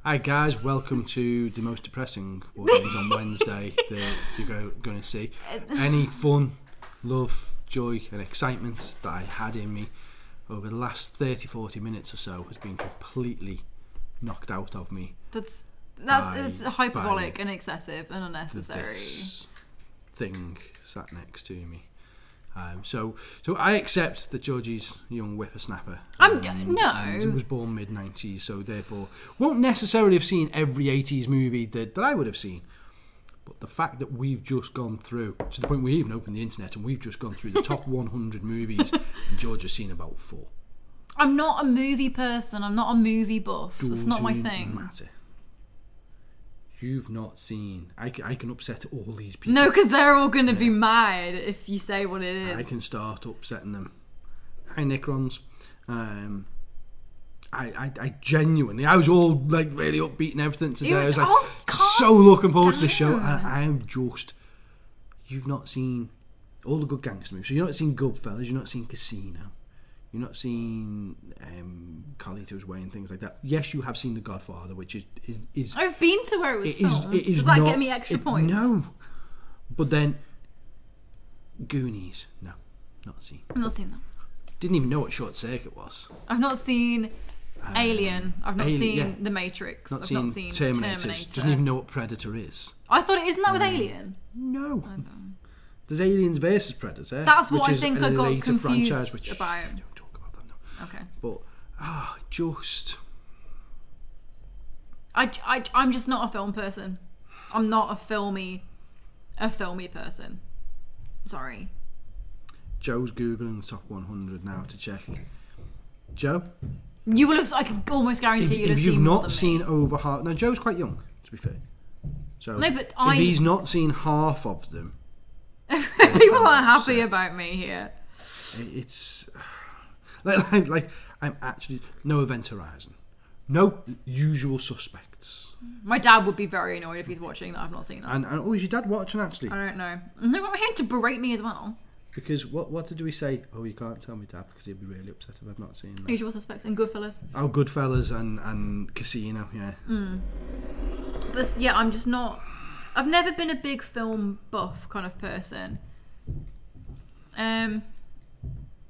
Hi guys, welcome to the most depressing Boardgames on Wednesday that you're going to see. Any fun, love, joy and excitement that I had in me over the last 30-40 minutes or so has been completely knocked out of me. It's hyperbolic and excessive and unnecessary. This thing sat next to me. So I accept that Georgie's a young whippersnapper. And was born mid-90s, so therefore won't necessarily have seen every 80s movie that I would have seen. But the fact that we've just gone through, to the point we even opened the internet and we've just gone through the top 100 movies, and George has seen about 4. I'm not a movie person. I'm not a movie buff. That's not my thing. Matter. You've not seen... I can upset all these people. No, because they're all going to be mad if you say what it is. I can start upsetting them. Hi, Nickrons. I genuinely... I was all like really upbeat and everything today. I was like so looking forward to the show. I'm just... You've not seen all the good gangster movies. So you've not seen Goodfellas. You've not seen Casino. You've not seen Carlito's Way and things like that. Yes, you have seen The Godfather, which is I've been to where it was filmed. Does that get me extra points? No. But then, Goonies, no, not seen. I've not seen that. Didn't even know what Short Circuit was. I've not seen Alien. I've not seen The Matrix. I've not seen Terminator. Doesn't even know what Predator is. I thought isn't that with Alien? No. There's Aliens versus Predator. That's what I think I got confused franchise, which about. I don't talk about that now. Okay. But just I'm just not a film person. I'm not a filmy person. Sorry. Joe's googling the top 100 now to check. Joe, you will have. I can almost guarantee if you've not seen over half. No, Joe's quite young, to be fair. So no, but if he's not seen half of them. People aren't happy about me here. It's like I'm actually no Event Horizon, no Usual Suspects. My dad would be very annoyed if he's watching that I've not seen that. And is your dad watching actually? I don't know. No, he had to berate me as well. Because what did we say? Oh, you can't tell me, Dad, because he'll be really upset if I've not seen that. Usual Suspects and Goodfellas. Oh, Goodfellas and Casino, yeah. But yeah, I'm just not. I've never been a big film buff kind of person.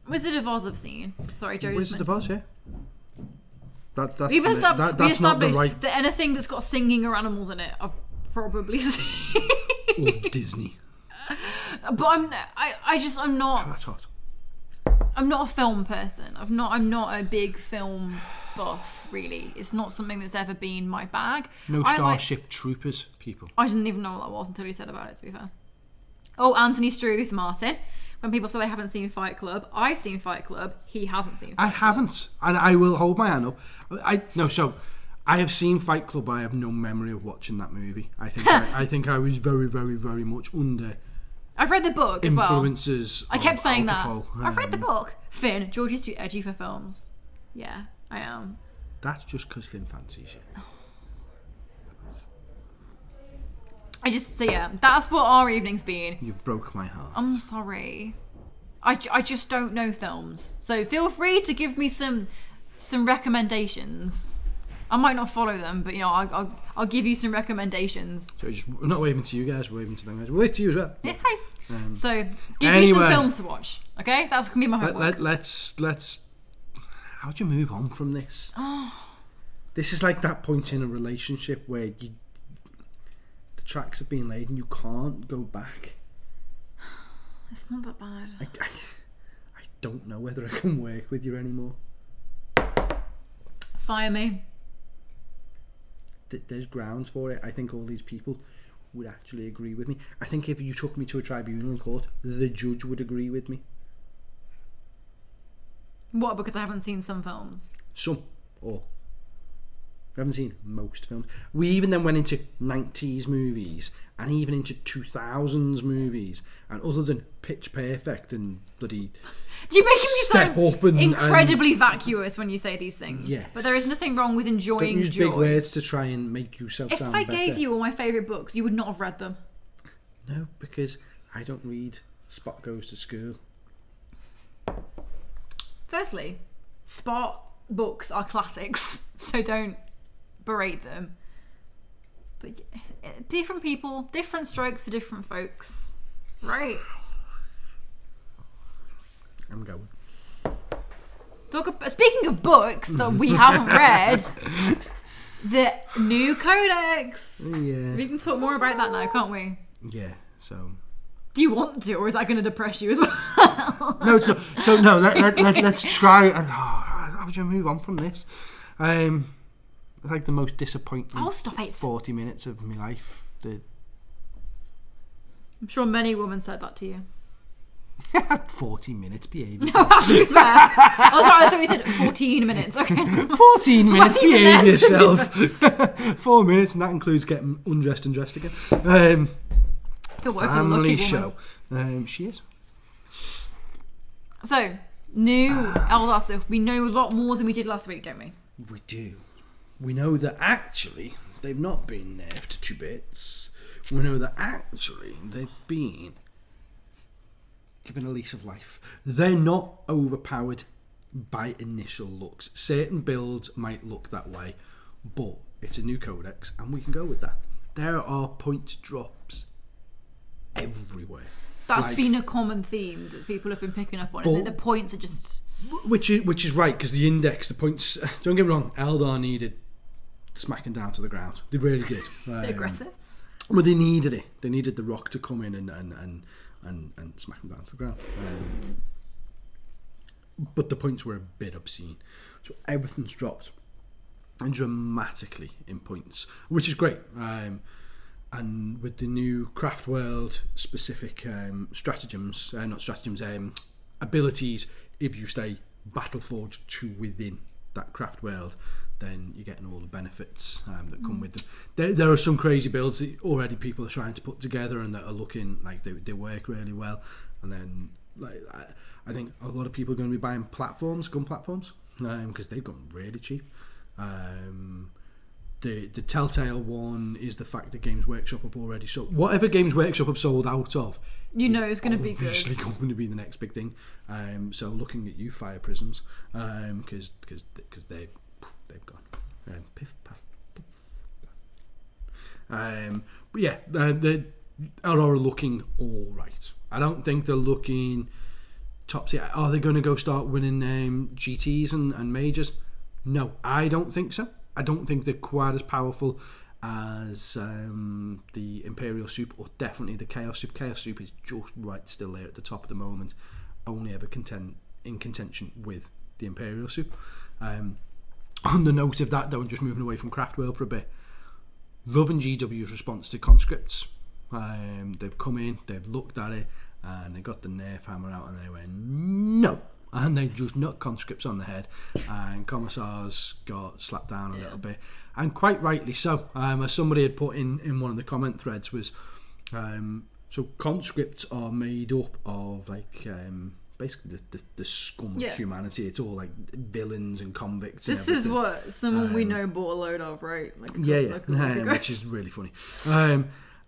Wizard of Oz I've seen. Sorry, Joe. Wizard of Oz, yeah. We've established not the right... that anything that's got singing or animals in it, I've probably seen. Or Disney. But I'm not. Oh, that's hot. I'm not a film person. I'm not a big film buff, really. It's not something that's ever been my bag. No Starship Troopers, people. I didn't even know what that was until he said about it, to be fair. Oh, Anthony Struth, Martin. When people say they haven't seen Fight Club, I've seen Fight Club. He hasn't seen Fight Club. I haven't. And I will hold my hand up. I have seen Fight Club, but I have no memory of watching that movie. I think I was very, very, very much under... I've read the book as well. Influences. I kept saying alcohol. that. I've read the book. Finn, Georgie's too edgy for films. Yeah, I am. That's just because Finn fancies you. That's what our evening's been. You broke my heart. I'm sorry. I just don't know films. So feel free to give me some recommendations. I might not follow them, but I'll give you some recommendations. So we're not waving to you guys, we're waving to them guys. We're waving to you as well. Yeah, hi. So give me some films to watch, okay? That can be my homework. Let's. How do you move on from this? This is like that point in a relationship where the tracks have been laid and you can't go back. It's not that bad. I don't know whether I can work with you anymore. Fire me. There's grounds for it. I think all these people would actually agree with me. I think if you took me to a tribunal in court, the judge would agree with me. What, because I haven't seen some films? Some. All. I haven't seen most films. We even then went into 90s movies and even into 2000s movies. And other than Pitch Perfect and bloody You're making me Step Up and incredibly vacuous when you say these things. Yes. But there is nothing wrong with enjoying Don't use joy. big words to try and make yourself sound better. If I gave you all my favourite books, you would not have read them. No, because I don't read Spot Goes to School. Firstly, Spot books are classics, so don't berate them. But different people, different strokes for different folks, right? I'm going. Speaking of books that we haven't read, the new codex. Yeah. We can talk more about that now, can't we? Yeah. So. Do you want to, or is that going to depress you as well? No. So no. Let's try and how would you move on from this? Like the most disappointing. Oh, stop it! 40 minutes of my life. I'm sure many women said that to you. 40 minutes, behave yourself. No, to be fair. I thought you said 14 minutes. Okay. 14 minutes, behave yourself. 4 minutes, and that includes getting undressed and dressed again. Family show. She is. So, new Eldar stuff. We know a lot more than we did last week, don't we? We do. We know that actually they've not been nerfed to bits. We know that actually they've been given a lease of life. They're not overpowered by initial looks. Certain builds might look that way, but it's a new codex and we can go with that. There are point drops everywhere. That's been a common theme that people have been picking up on, isn't it? The points are just... Which is right, because the index, the points... Don't get me wrong, Eldar needed smacking down to the ground. They really did. They're aggressive. But they needed it. They needed the rock to come in and smack them down to the ground. But the points were a bit obscene. So everything's dropped and dramatically in points, which is great. And with the new Craft World specific abilities, if you stay Battleforged to within that Craft World, then you're getting all the benefits that come with them. There are some crazy builds that already people are trying to put together and that are looking like they work really well. And then I think a lot of people are going to be buying gun platforms, because they've gone really cheap. The Telltale one is the fact that Games Workshop have already sold. Whatever Games Workshop have sold out of, it's going to be good. Obviously going to be the next big thing. So looking at you, Fire Prisms, because they've gone. Piff, puff, puff. But yeah, the Eldar are looking all right. I don't think they're looking top tier. Are they going to go start winning GTs and majors? No, I don't think so. I don't think they're quite as powerful as the Imperial Soup, or definitely the Chaos Soup. Chaos Soup is just right still there at the top at the moment, only ever in contention with the Imperial Soup. On the note of that, though, just moving away from Craft World for a bit, loving GW's response to conscripts. They've come in, they've looked at it, and they got the nerf hammer out, and they went no, and they just knocked conscripts on the head, and commissars got slapped down a little bit, and quite rightly so. As somebody had put in one of the comment threads was, so conscripts are made up of basically the scum of humanity. It's all like villains and convicts. This is what someone we know bought a load of, right? Which is really funny.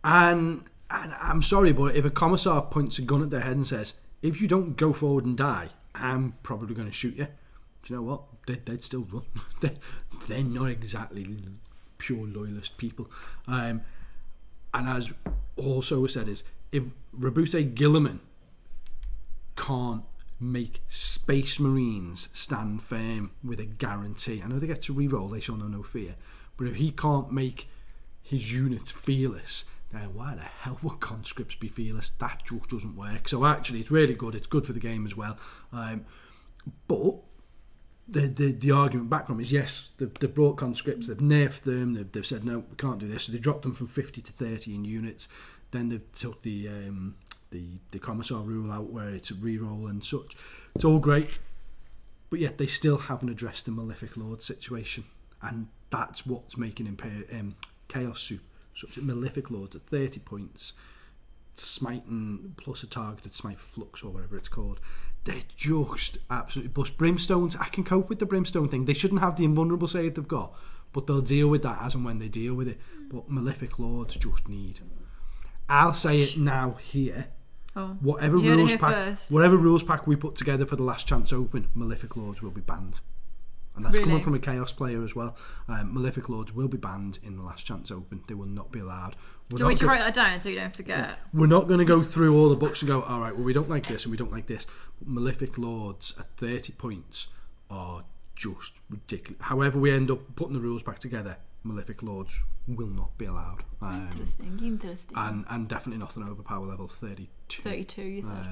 And I'm sorry, but if a commissar points a gun at their head and says, "If you don't go forward and die, I'm probably going to shoot you," do you know what? They'd still run. They're not exactly pure loyalist people. And as also said, is if Rabute Gilliman can't make Space Marines stand firm with a guarantee, I know they get to reroll, they shall know no fear, but if he can't make his units fearless, then why the hell would conscripts be fearless? That just doesn't work. So actually it's really good, it's good for the game as well. But the argument back from is, yes, they've brought conscripts, they've nerfed them, they've said no, we can't do this, so they dropped them from 50 to 30 in units. Then they've took the commissar rule out where it's a reroll and such. It's all great, but yet they still haven't addressed the Malefic Lord situation, and that's what's making Chaos Soup such a Malefic Lord at 30 points, smiting plus a targeted smite flux or whatever it's called. They're just absolutely bust. Brimstones, I can cope with the Brimstone thing. They shouldn't have the invulnerable save they've got, but they'll deal with that as and when they deal with it. But Malefic Lords just need... I'll say it now here. Whatever rules pack we put together for the Last Chance Open, Malefic Lords will be banned. And that's coming from a Chaos player as well. Malefic Lords will be banned in the Last Chance Open. They will not be allowed. Do you want me to write that down so you don't forget? We're not going to go through all the books and go, all right, well, we don't like this and we don't like this. Malefic Lords at 30 points are just ridiculous. However we end up putting the rules back together, Malefic Lords will not be allowed. Interesting. And definitely nothing over power level 32. 32, you said.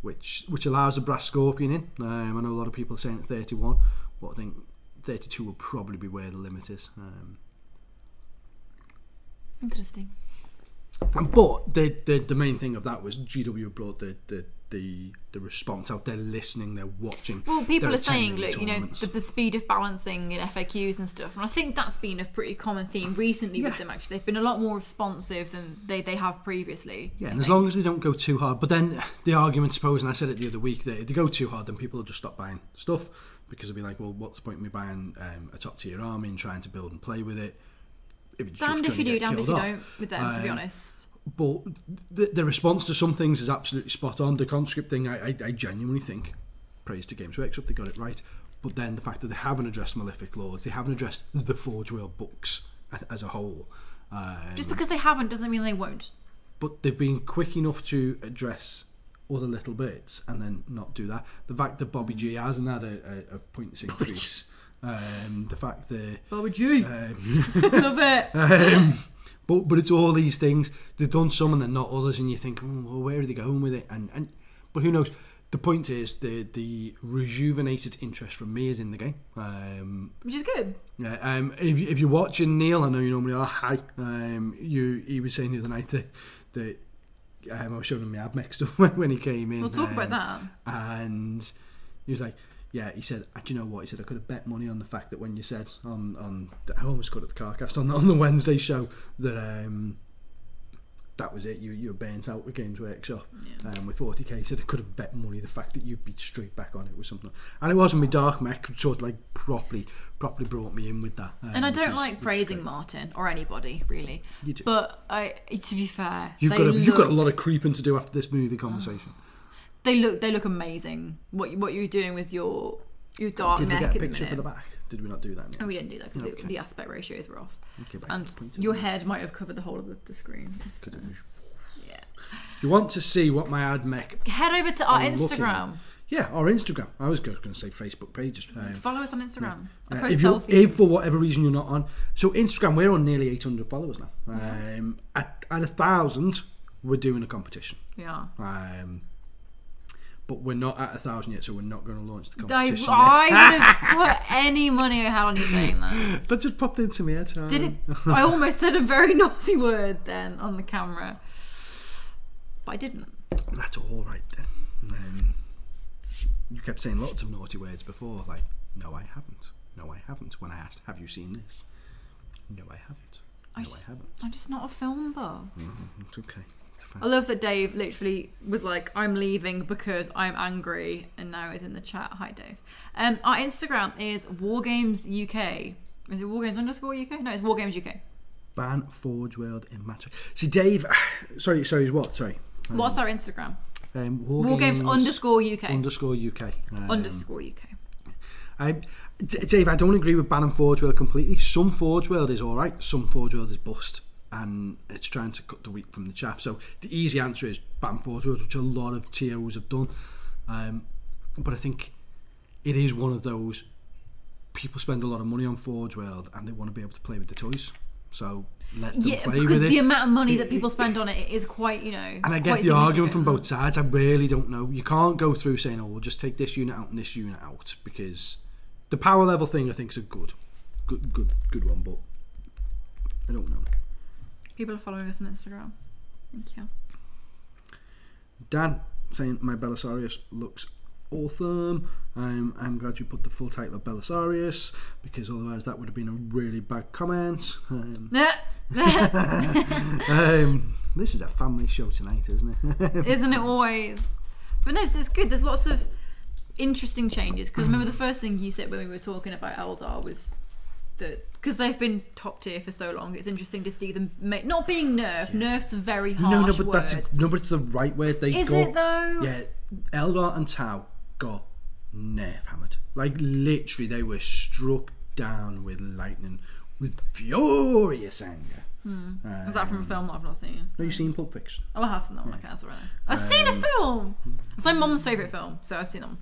Which allows a Brass Scorpion in. I know a lot of people are saying at 31, but I think 32 will probably be where the limit is. Interesting. But the main thing of that was GW brought the response out. They're listening, they're watching. Well, people are saying, look, the speed of balancing in FAQs and stuff, and I think that's been a pretty common theme recently with them. Actually, they've been a lot more responsive than they have previously. Yeah, and as long as they don't go too hard. But then the argument, suppose, and I said it the other week, that if they go too hard, then people will just stop buying stuff because they'll be like, well, what's the point of me buying a top tier army and trying to build and play with it? Damned if you do, damned if you don't with them, to be honest. But the response to some things is absolutely spot on. The conscript thing, I genuinely think, praise to Games Workshop, they got it right. But then the fact that they haven't addressed Malefic Lords, they haven't addressed the Forge World books as a whole. Just because they haven't doesn't mean they won't. But they've been quick enough to address other little bits and then not do that. The fact that Bobby G hasn't had a points increase. The fact that Bobby G, love it. But it's all these things. They've done some and they're not others, and you think, well, where are they going with it? And but who knows? The point is the rejuvenated interest from me is in the game, which is good. Yeah. If you're watching, Neil, I know you normally are. Hi. He was saying the other night that I was showing him my AdMech stuff when he came in. We'll talk about that. And he was like, yeah, he said, do you know what? He said, I could have bet money on the fact that when you said I almost got at the Carcast on the Wednesday show that that was it. You were burnt out with Games Workshop with 40k. He said I could have bet money the fact that you'd be straight back on it was something. And it wasn't my Dark Mech sort of like properly brought me in with that. And I don't like praising Martin or anybody really. You do. But to be fair, you've got a lot of creeping to do after this movie conversation. They look amazing. What you're doing with your Dark Mech. Did we get a picture for the back? Did we not do that? No, we didn't do that because the aspect ratios were off. Okay, and your head might have covered the whole of the screen. Yeah. If you want to see what my AdMech, head over to our Instagram. Yeah, our Instagram. I was going to say Facebook pages. Follow us on Instagram. I post selfies. If for whatever reason you're not on, so Instagram, we're on nearly 800 followers now. At 1,000, we're doing a competition. Yeah. But we're not at 1,000 yet, so we're not going to launch the competition yet. I would have put any money I had on you saying that. That just popped into my head. Did it? I almost said a very naughty word then on the camera. But I didn't. That's all right then. You kept saying lots of naughty words before, like, no, I haven't. No, I haven't. When I asked, have you seen this? No, I haven't. I haven't. I'm just not a film buff. It's okay. I love that Dave literally was like, I'm leaving because I'm angry, and now is in the chat. Hi, Dave. Our Instagram is Wargames UK. Is it Wargames _UK? No, it's Wargames UK. Ban Forge World in match. See, Dave, sorry, what? Sorry. What's our Instagram? Wargames _UK. _UK. Dave, I don't agree with banning Forge World completely. Some Forge World is alright, some Forge World is bust. And it's trying to cut the wheat from the chaff. So the easy answer is ban Forge World, which a lot of TOs have done. But I think it is one of those, people spend a lot of money on Forge World and they want to be able to play with the toys. So let them play with it. Because the amount of money that people spend on it is quite, And I get the argument from both sides. I really don't know. You can't go through saying, we'll just take this unit out and this unit out, because the power level thing I think is a good one, but I don't know. People are following us on Instagram. Thank you. Dan saying my Belisarius looks awesome. I'm glad you put the full title of Belisarius, because otherwise that would have been a really bad comment. This is a family show tonight, isn't it? Isn't it always? But no, it's good. There's lots of interesting changes, because remember the first thing you said when we were talking about Eldar was that because they've been top tier for so long, it's interesting to see them not being nerfed. Nerfed's a very harsh word. But it's the right word. Is it though? Yeah, Eldar and Tau got nerf hammered. Like, literally, they were struck down with lightning, with furious anger. Is that from a film that I've not seen? Have you seen Pulp Fiction? Oh, I have seen that one. Okay, that's all right. I've seen a film. It's my mum's favourite film, so I've seen them.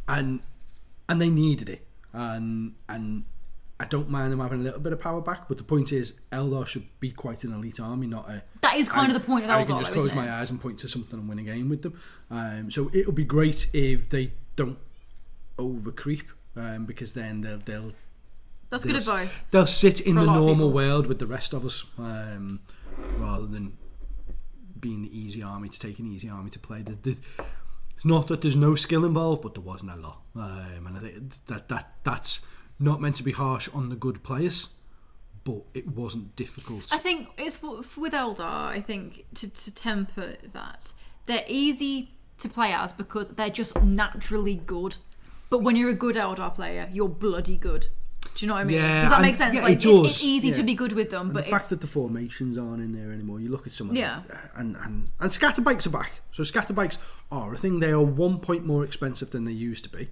And they needed it, and I don't mind them having a little bit of power back. But the point is, Eldar should be quite an elite army, not a. That is kind of the point of Eldar. I can just close my eyes and point to something and win a game with them. So it would be great if they don't over creep, because then they'll. That's good advice. They'll sit in the normal world with the rest of us, rather than being the easy army to take, an easy army to play. It's not that there's no skill involved, but there wasn't a lot, and I think that's not meant to be harsh on the good players, but it wasn't difficult. I think it's with Eldar. I think to temper that, they're easy to play as because they're just naturally good. But when you're a good Eldar player, you're bloody good. Do you know what I mean? Yeah, does that make sense? Yeah, like, it does. It's easy to be good with them, but the fact that the formations aren't in there anymore, you look at some of them, and scatterbikes are back. So scatterbikes are a thing. They are 1 point more expensive than they used to be,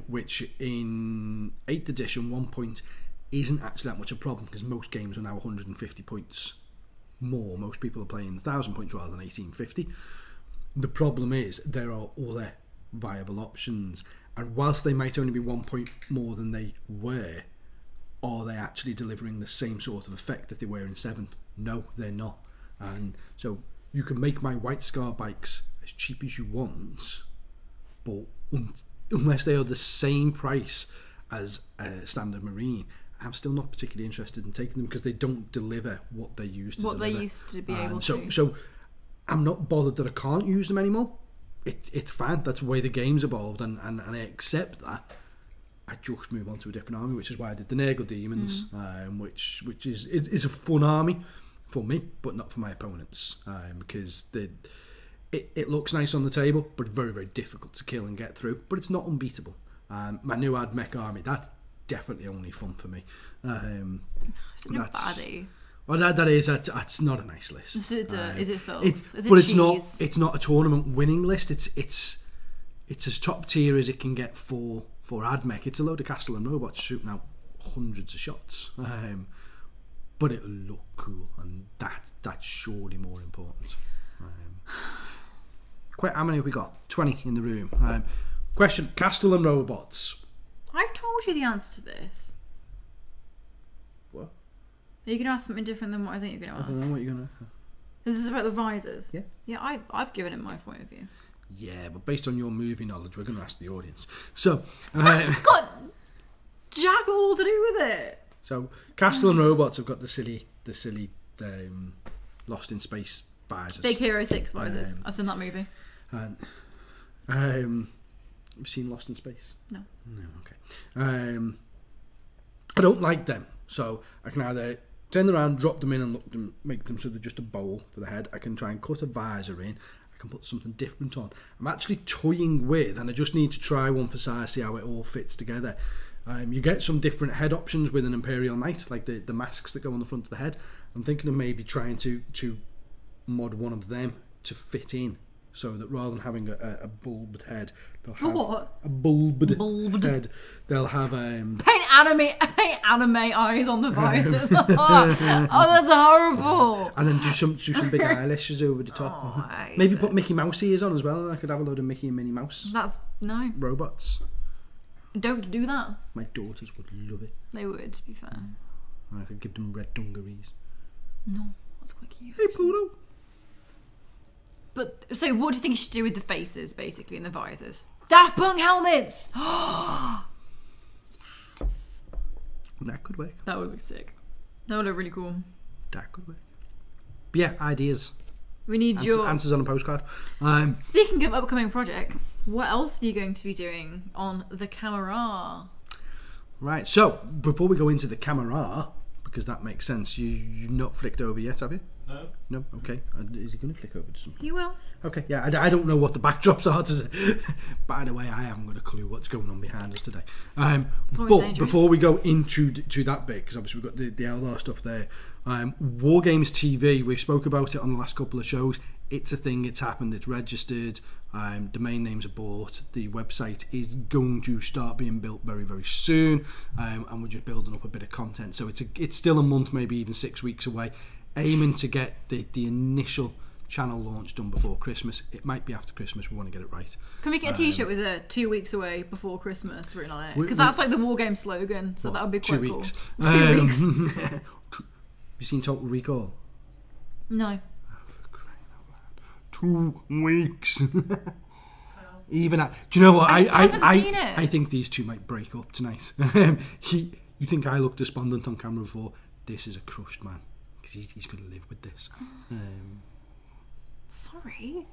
which in 8th edition 1 point isn't actually that much a problem because most games are now 150 points more. Most people are playing 1,000 points rather than 1,850. The problem is there are other viable options. And whilst they might only be 1 point more than they were, are they actually delivering the same sort of effect that they were in 7th? No, they're not. And so you can make my White Scar bikes as cheap as you want, but unless they are the same price as a standard Marine, I'm still not particularly interested in taking them because they don't deliver what they used to deliver. What they used to be able to. So I'm not bothered that I can't use them anymore. It's fine. That's the way the game's evolved, and I accept that. I just move on to a different army, which is why I did the Nurgle Demons, which is a fun army for me, but not for my opponents, because it looks nice on the table, but very, very difficult to kill and get through. But it's not unbeatable. My new Admech army, that's definitely only fun for me. It's not baddie. Well, that's not a nice list. Is it filth? It's not a tournament winning list. It's as top tier as it can get for Admech. It's a load of Castle and robots shooting out hundreds of shots, but it'll look cool, and that's surely more important. How many have we got? 20 in the room. Question: Castle and robots. I've told you the answer to this. What? Are you going to ask something different than what I think you're going to ask? I don't know what you're going to. This is about the visors. Yeah. Yeah, I've given it my point of view. Yeah, but based on your movie knowledge, we're going to ask the audience. So that's got jack all to do with it. So Castle and robots have got the silly Lost in Space visors. Big Hero 6 visors. I've seen that movie. And have you seen Lost in Space? No. Okay. I don't like them, so I can either turn them around, drop them in, and look them, make them so they're just a bowl for the head. I can try and cut a visor in. I can put something different on. I'm actually toying with, and I just need to try one for size, see how it all fits together. You get some different head options with an Imperial Knight, like the masks that go on the front of the head. I'm thinking of maybe trying to mod one of them to fit in, so that rather than having a bulbed head, they'll have a bulbed head. They'll have paint anime eyes on the visors. Oh, that's horrible. And then do some big eyelashes over the top. Maybe put Mickey Mouse ears on as well, and I could have a load of Mickey and Minnie Mouse. No robots. Don't do that. My daughters would love it. They would, to be fair. I could give them red dungarees. No, that's quite cute. Hey, Pluto. But so, what do you think you should do with the faces, basically, and the visors? Daft Punk helmets. Yes. That could work. That would be sick. That would look really cool. That could work. But yeah, ideas. We need your answers on a postcard. Speaking of upcoming projects, what else are you going to be doing on the camera? Right. So before we go into the camera, because that makes sense, you've not flicked over yet, have you? No. No? Okay. Is he going to flick over to something? He will. Okay, yeah, I don't know what the backdrops are today. By the way, I haven't got a clue what's going on behind us today. But dangerous. before we go into that bit, because obviously we've got the Eldar stuff there, Wargames TV, we've spoke about it on the last couple of shows. It's a thing, it's happened, it's registered, domain names are bought, the website is going to start being built very, very soon, and we're just building up a bit of content. So it's still a month, maybe even 6 weeks away, aiming to get the initial channel launch done before Christmas. It might be after Christmas, we want to get it right. Can we get a t-shirt with a 2 weeks away before Christmas written on it? Because that's like the Wargame slogan, so that would be quite 2 cool. weeks. 2 weeks. Have you seen Total Recall? No. 2 weeks. Even do you know what? I think these two might break up tonight. You think I look despondent on camera before? This is a crushed man, because he's going to live with this. Sorry.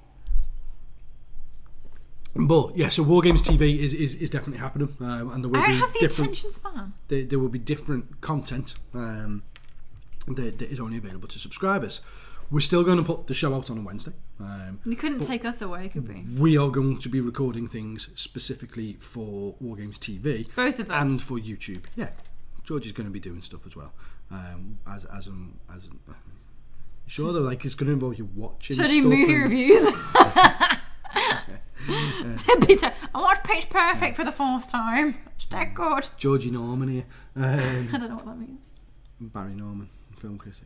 But yeah, so Wargames TV is definitely happening, and there will I don't be have the different attention span. There will be different content that is only available to subscribers. We're still going to put the show out on a Wednesday. You couldn't take us away, could we? We are going to be recording things specifically for Wargames TV. Both of us. And for YouTube. Yeah. Georgie's going to be doing stuff as well. Sure, though, like, it's going to involve you watching Should I stuff. do movie reviews? I watched Pitch Perfect for the fourth time. It's that good. Georgie Norman here. I don't know what that means. Barry Norman, film critic.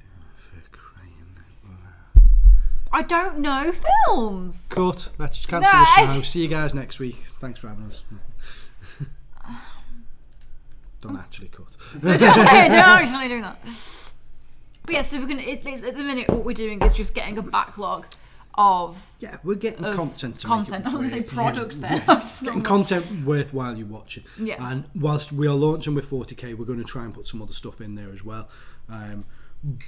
I don't know films. Cut. Let's just cancel the show. See you guys next week. Thanks for having us. Don't actually cut. Don't actually do that. But yeah, so we're gonna. It's, at the minute, what we're doing is just getting a backlog of. Yeah, we're getting content. I was going to say products there. Yeah. Getting content worthwhile you watching. Yeah. And whilst we are launching with 40k, we're going to try and put some other stuff in there as well.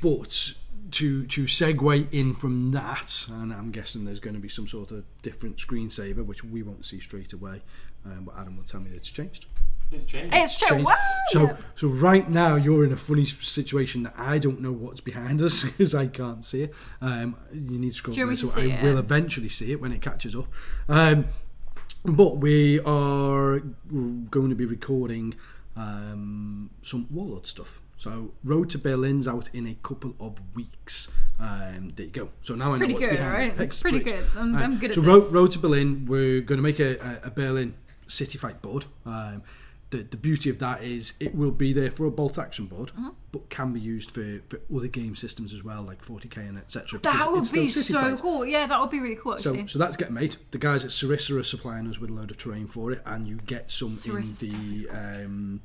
But to segue in from that, and I'm guessing there's going to be some sort of different screensaver, which we won't see straight away. But Adam will tell me that it's changed. It's changed. It's changed. So right now you're in a funny situation that I don't know what's behind us because I can't see it. You need to scroll there, so I will eventually see it when it catches up. But we are going to be recording some Warlord stuff. So Road to Berlin's out in a couple of weeks. There you go. So now I know what's behind us. It's pretty good. I'm good at this. So Road to Berlin, we're going to make a Berlin City Fight board. The beauty of that is it will be there for a bolt action board, but can be used for other game systems as well, like 40k and etc. That would be so cool. Yeah, that would be really cool actually. So that's getting made. The guys at Sarissa are supplying us with a load of terrain for it, and you get some in the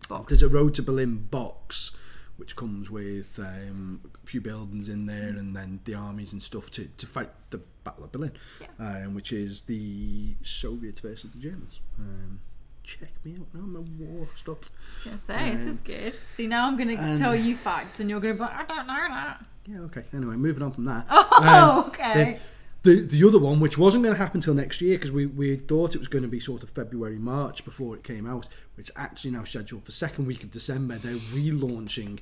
box. There's a Road to Berlin box which comes with a few buildings in there, and then the armies and stuff to fight the Battle of Berlin, which is the Soviets versus the Germans. Check me out now, my war stuff. This is good. See, now I'm going to tell you facts and you're going to be like, I don't know that. Yeah, okay. Anyway, moving on from that. Okay. The other one, which wasn't going to happen till next year because we thought it was going to be sort of February, March before it came out, which is actually now scheduled for second week of December. They're relaunching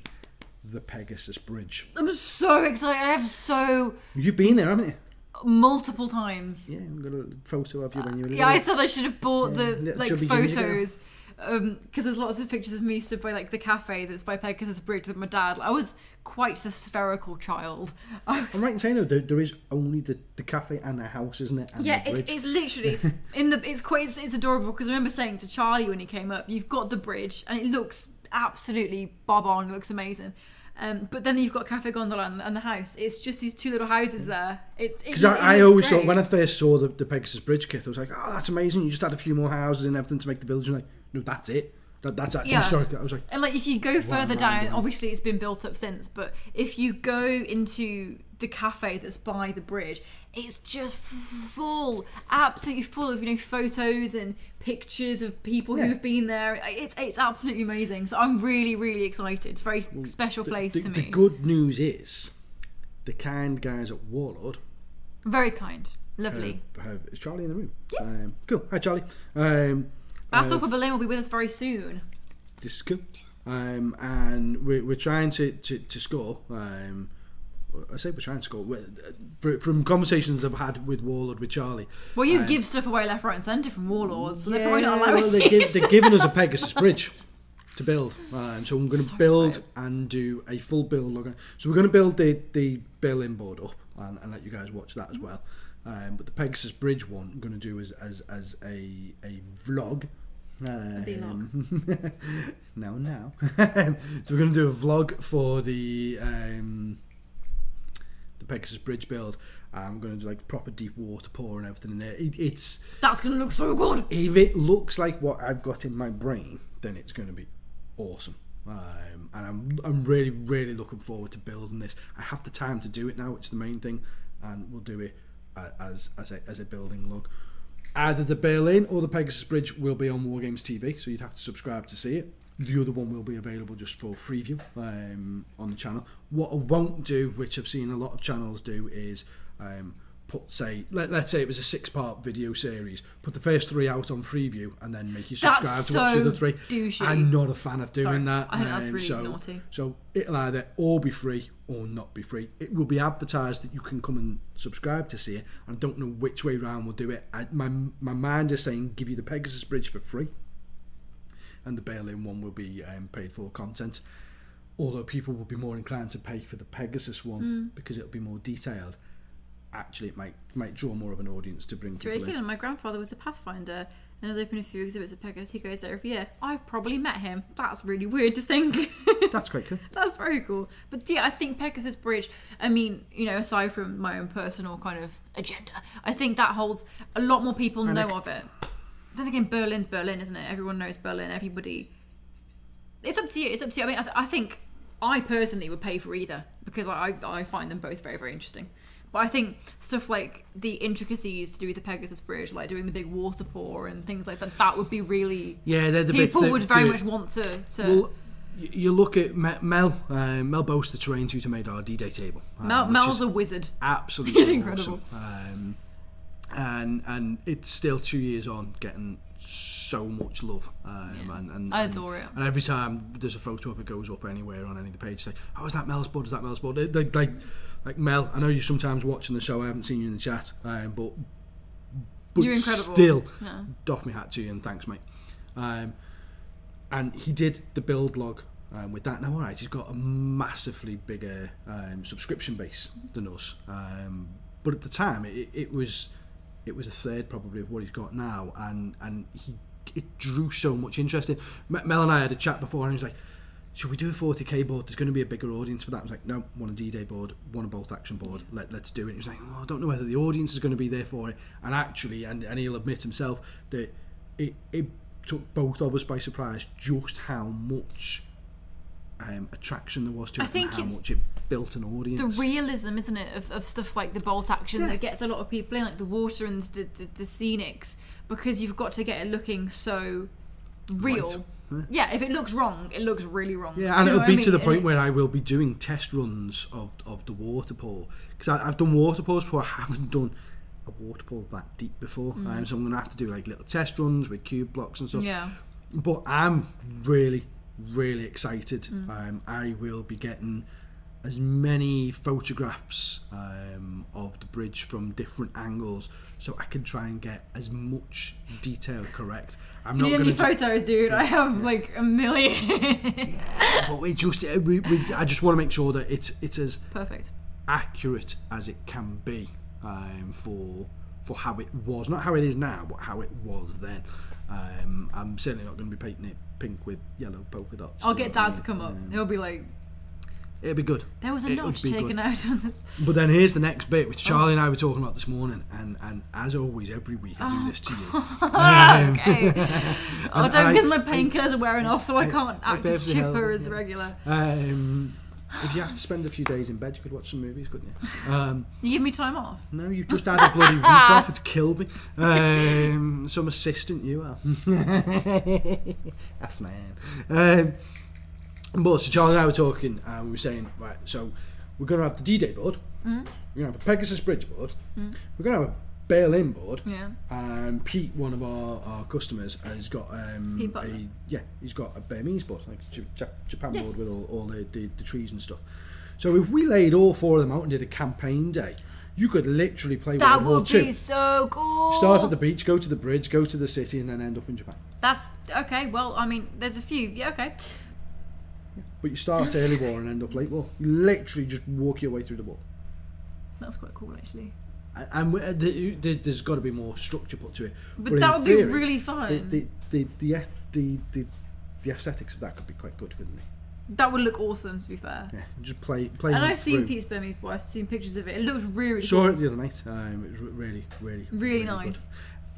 the Pegasus Bridge. I'm so excited. You've been there, haven't you? Multiple times. Yeah, I've got a photo of you when you were I said I should have bought the photos because there's lots of pictures of me stood by like the cafe that's by Pegasus Bridge with my dad. I was quite the spherical child. I'm right in saying though there is only the cafe and the house, isn't it? And it's literally it's adorable because I remember saying to Charlie when he came up, you've got the bridge and it looks absolutely bob on, it looks amazing. But then you've got Cafe Gondola and the house. It's just these two little houses there. Because I always thought when I first saw the Pegasus Bridge kit, I was like, oh, that's amazing. You just add a few more houses and everything to make the village. And like, no, that's it. That's actually historic. I was like, and like if you go further down, obviously it's been built up since. But if you go into the cafe that's by the bridge, it's just absolutely full of photos and pictures of people who have been there. It's absolutely amazing. So I'm really, really excited. It's a very special place to me. The good news is the kind guys at Warlord, very kind, lovely. Is Charlie in the room? Yes. Cool. Hi, Charlie. Battle for Berlin will be with us very soon. This is cool. And we're trying to score I say we're trying to score. From conversations I've had with Warlord, with Charlie. Well, you give stuff away left, right, and centre from Warlords, so they're probably not well, allowing they're giving us a Pegasus bridge to build. So I'm going to build excited. and do a full build log. So we're going to build the Berlin board up and let you guys watch that as well. But the Pegasus bridge one I'm going to do as a vlog. Now. So we're going to do a vlog for the Pegasus bridge build. I'm going to do like proper deep water pour and everything in there. That's going to look so good. If it looks like what I've got in my brain, then it's going to be awesome. And I'm really, really looking forward to building this. I have the time to do it now, which is the main thing, and we'll do it as a building log. Either the Berlin or the Pegasus Bridge will be on Wargames TV, so you'd have to subscribe to see it. The other one will be available just for free view on the channel. What I won't do, which I've seen a lot of channels do, is put, say, let's say it was a 6-part video series, put the first 3 out on free view and then make you subscribe to watch the other 3. Douchey. I'm not a fan of doing that. I think that's really naughty. So it'll either all be free or not be free. It will be advertised that you can come and subscribe to see it. I don't know which way round we'll do it. My mind is saying give you the Pegasus Bridge for free, and the Berlin one will be paid for content. Although people will be more inclined to pay for the Pegasus one because it'll be more detailed. Actually, it might draw more of an audience to bring people in. My grandfather was a Pathfinder and has opened a few exhibits at Pegasus. He goes there every year. I've probably met him. That's really weird to think. That's quite cool. That's very cool. But yeah, I think Pegasus Bridge, I mean, aside from my own personal kind of agenda, I think that holds a lot more people know of it. Then again, Berlin's Berlin, isn't it? Everyone knows Berlin. Everybody. It's up to you. It's up to you. I mean, I think I personally would pay for either because I find them both very, very interesting. But I think stuff like the intricacies to do with the Pegasus Bridge, like doing the big water pour and things like that would be really... Yeah, they're the people bits that would very much want to... Well, you look at Mel boasts the terrain tutor made our D-Day table. Mel's a wizard. Absolutely He's incredible. Awesome. And it's still 2 years on, getting so much love. And I adore it. And every time there's a photo of it goes up anywhere on any of the pages, like, oh, is that Mel's board? Is that Mel's board? Like Mel, I know you're sometimes watching the show. I haven't seen you in the chat, but you're incredible. Still, doff my hat to you and thanks, mate. And he did the build log with that. Now, all right, he's got a massively bigger subscription base than us, but at the time, it was a third probably of what he's got now, and it drew so much interest in. Mel and I had a chat before, and he was like, should we do a 40k board? There's going to be a bigger audience for that. I was like, no, want a D-Day board, want a bolt action board, let's do it. He was like, I don't know whether the audience is going to be there for it. And actually, and he'll admit himself that it took both of us by surprise just how much attraction there was to it, and how much it built an audience. The realism, isn't it, of stuff like the bolt action that gets a lot of people in, like the water and the scenics, because you've got to get it looking so real. Right. Yeah, if it looks wrong, it looks really wrong. Yeah, and it'll be to the point where I will be doing test runs of the water pour, because I've done water pours before. I haven't done a water pour that deep before, so I'm going to have to do like little test runs with cube blocks and stuff. Yeah, but I'm really, really excited. I will be getting as many photographs of the bridge from different angles, so I can try and get as much detail correct. I'm not going to photos, dude. I have like a million. But I just want to make sure that it's as perfect, accurate as it can be for how it was, not how it is now, but how it was then. I'm certainly not going to be painting it pink with yellow polka dots. I'll get Dad to come up. He'll be like, it'll be good. There was a notch taken out on this. But then here's the next bit, which Charlie and I were talking about this morning, and as always, every week I do this to you. Okay. Because my painkillers are wearing off, so I can't act as chipper as regular. If you have to spend a few days in bed, you could watch some movies, couldn't you? You give me time off? No, you've just had a bloody week off. It's killed me. Some assistant you are. That's man. But so Charlie and I were talking, and we were saying, right, so we're going to have the D-Day board, we're going to have a Pegasus Bridge board, we're going to have a Berlin board, and Pete, one of our customers, has got he's got a Burmese board, like Japan board with all the trees and stuff. So if we laid all 4 of them out and did a campaign day, you could literally play That World War would II. be so cool. Start at the beach, go to the bridge, go to the city, and then end up in Japan. That's okay. Well, I mean, there's a few. Yeah, okay. But you start early war and end up late war. You literally just walk your way through the war. That's quite cool, actually. And there's got to be more structure put to it. But that would be really fun. The aesthetics of that could be quite good, couldn't they? That would look awesome, to be fair. Yeah, just play. And I've seen Pete's Burmese Boy. I've seen pictures of it. It looks really Saw cool. it the other night. It was really nice. good.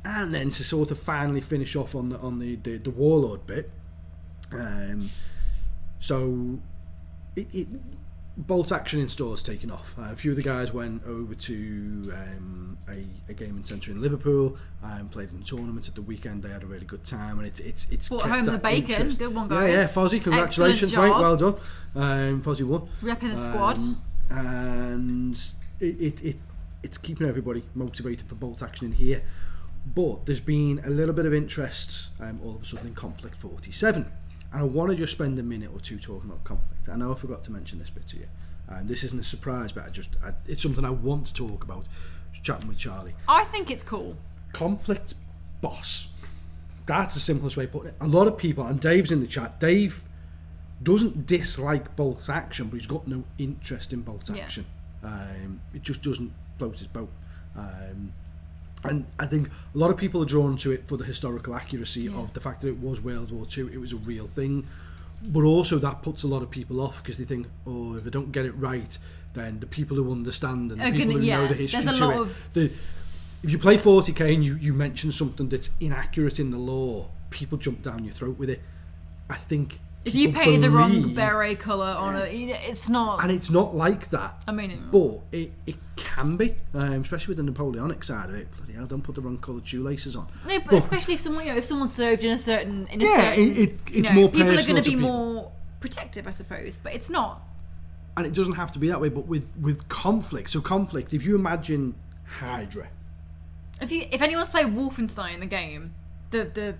And then to sort of finally finish off on the warlord bit. So it bolt action in stores taken off. A few of the guys went over to a gaming centre in Liverpool and played in the tournament at the weekend. They had a really good time, and it's Brought kept home the that bacon. interest. Good one, guys. Yeah, Fozzie, congratulations, mate. Well done. Fozzie won. Repping the squad. And it's keeping everybody motivated for bolt action in here. But there's been a little bit of interest all of a sudden in Conflict 47. And I want to just spend a minute or two talking about Conflict. I know I forgot to mention this bit to you. This isn't a surprise, but it's something I want to talk about. Just chatting with Charlie. I think it's cool. Conflict boss. That's the simplest way of putting it. A lot of people, and Dave's in the chat, Dave doesn't dislike bolt action, but he's got no interest in bolt action. It just doesn't float his boat. And I think a lot of people are drawn to it for the historical accuracy of the fact that it was World War II, it was a real thing. But also that puts a lot of people off because they think, oh, if I don't get it right, then the people who understand and the people who know the history there's a lot of... if you play 40k and you mention something that's inaccurate in the lore, people jump down your throat with it. I think... If you painted the wrong beret colour on it, it's not... And it's not like that. I mean... But it can be, especially with the Napoleonic side of it. Bloody hell, don't put the wrong coloured shoelaces on. No, but especially if someone served in a certain... It's more personal. People are going to be more protective, I suppose, but it's not. And it doesn't have to be that way, but with conflict. So conflict, if you imagine Hydra... If anyone's played Wolfenstein, the game, the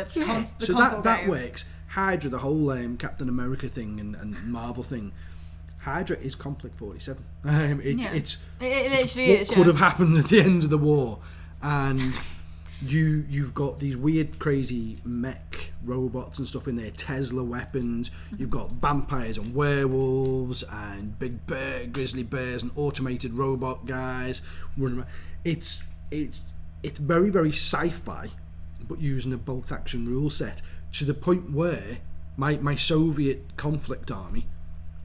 so console that game, works. Hydra, the whole Captain America thing and Marvel thing, Hydra is Conflict 47. It's literally what could have happened at the end of the war, and you've got these weird, crazy mech robots and stuff in there, Tesla weapons. You've got vampires and werewolves and big grizzly bears and automated robot guys running around. It's very, very sci-fi, but using a bolt action rule set. To the point where my Soviet conflict army,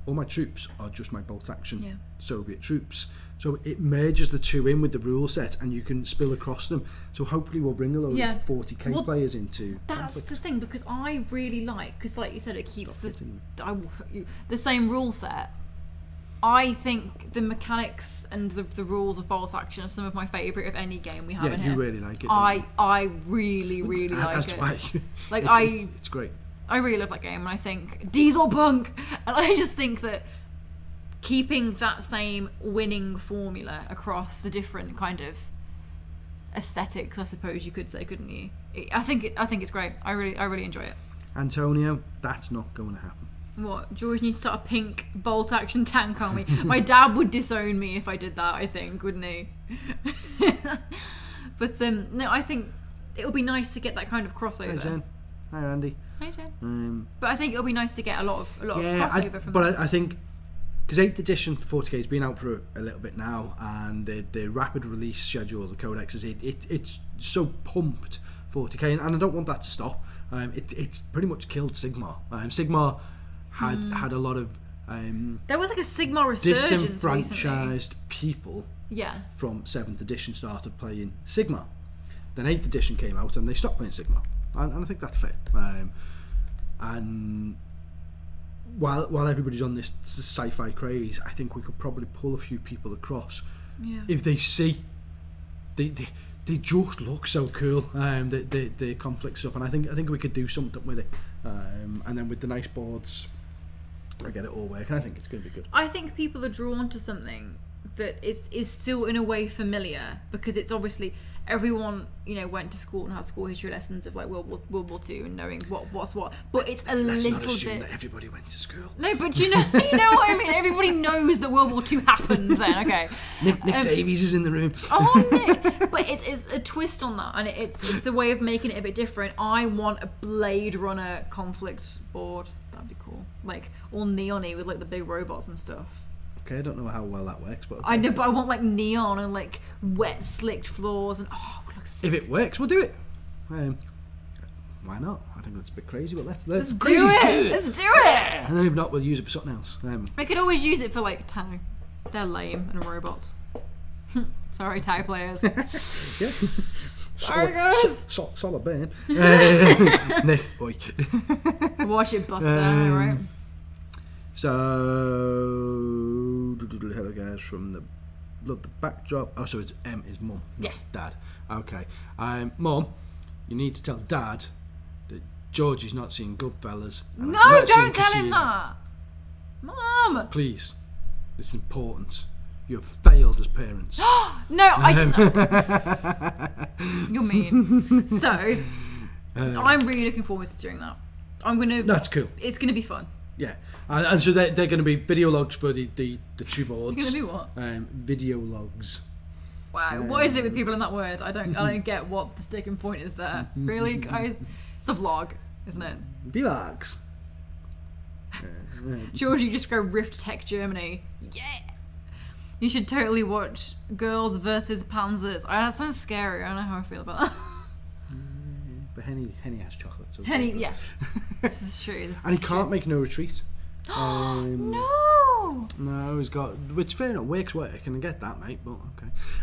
all my troops are just my bolt action Soviet troops. So it merges the two in with the rule set, and you can spill across them. So hopefully we'll bring a load of 40k players into That's conflict. the thing, because I really like, because like you said, it keeps the same rule set. I think the mechanics and the rules of bolt action are some of my favourite of any game we have in here. You really like it. I really like it. Why. It's great. I really love that game, and I think Diesel Punk, and I just think that keeping that same winning formula across the different kind of aesthetics, I suppose you could say, couldn't you? I think it's great. I really enjoy it. Antonio, that's not going to happen. What? George needs to start a pink bolt action tank on me. My dad would disown me if I did that, I think, wouldn't he? But no, I think it'll be nice to get that kind of crossover. Hey Jen. Hi Andy. Hey Jen. But I think it'll be nice to get a lot of crossover from that. But I think because 8th edition for 40k has been out for a little bit now, and the rapid release schedule, the codexes, it's so pumped 40k, and I don't want that to stop. It's pretty much killed Sigmar. Sigmar had a lot of there was like a Sigmar resurgence disenfranchised recently. People from 7th edition started playing Sigmar. Then 8th edition came out and they stopped playing Sigmar, and I think that's fair. And while everybody's on this sci-fi craze, I think we could probably pull a few people across if they see they just look so cool, the conflict stuff, and I think we could do something with it, and then with the nice boards, I get it all working. I think it's going to be good. I think people are drawn to something that is still in a way familiar, because it's obviously everyone, went to school and had school history lessons of like World War II and knowing what's what. But it's a Let's little not assume bit. that everybody went to school. No, but you know what I mean. Everybody knows that World War II happened. Then, okay. Nick Davies is in the room. Oh, Nick! But it's a twist on that, and it's a way of making it a bit different. I want a Blade Runner conflict board. That'd be cool. Like all neon-y with like the big robots and stuff. Okay, I don't know how well that works, but okay. I know, but I want like neon and like wet, slicked floors, and it looks sick. If it works, we'll do it. Why not? I think that's a bit crazy, but let's do it. Good. Let's do it. And then if not, we'll use it for something else. We could always use it for like tag. They're lame and robots. Sorry, tag players. Yeah. Sorry, guys. Solid band. Nick, oi. Watch it bust out, right? So, hello guys from the backdrop. Oh, so it's is mum, not dad. Okay, Mum, you need to tell Dad that Georgie's not seen Goodfellas. And No, don't tell him that, Mum. Please, it's important. You have failed as parents. No, I just. You're mean. So, I'm really looking forward to doing that. That's cool. It's gonna be fun. Yeah, and so they're going to be video logs for the two boards. You're going to be what? Video logs. Wow, what is it with people in that word? I don't get what the sticking point is there. Really, guys? It's a vlog, isn't it? Vlogs. Georgie, just go Rift Tech Germany. Yeah. You should totally watch Girls versus Panzers. That sounds scary. I don't know how I feel about that. But Henny has chocolate. So Henny, yeah. This is true. And he can't make No Retreat. No! No, he's got... Which, fair enough, work, and I get that, mate, but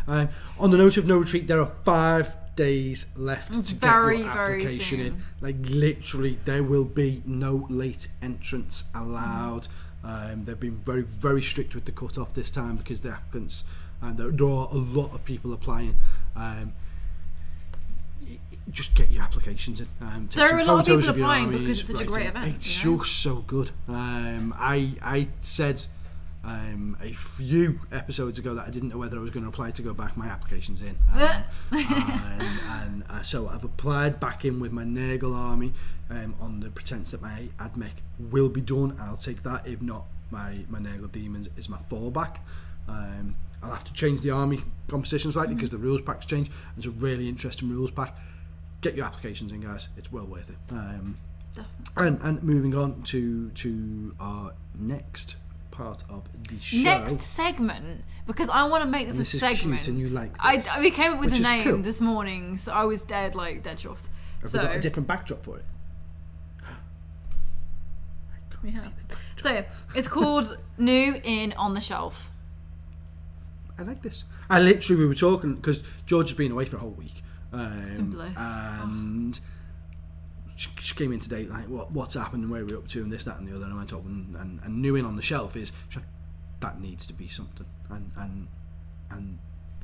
okay. On the note of No Retreat, there are 5 days left to get your application in. Like, literally, there will be no late entrance allowed. They've been very, very strict with the cut-off this time because the applicants... And there are a lot of people applying. Just get your applications in. There are a lot of people applying because it's such a great event. It's just so good. I said a few episodes ago that I didn't know whether I was going to apply to go back. My application's in. So I've applied back in with my Nurgle army on the pretense that my AdMech will be done. I'll take that. If not, my Nurgle Demons is my fallback. I'll have to change the army composition slightly because the rules pack's changed. It's a really interesting rules pack. Get your applications in, guys. It's well worth it. And moving on to our next part of the show. Next segment, because I want to make this a segment. Cute and you like this, we came up with a name cool. this morning, so I was dead chuffed. Have we got a different backdrop for it? We have. So it's called New In On The Shelf. I like this. We were talking because George has been away for a whole week. It's been bliss. And she came in today like what's happened and where we're up to and this, that and the other, and I went up and New In On The Shelf is that needs to be something, and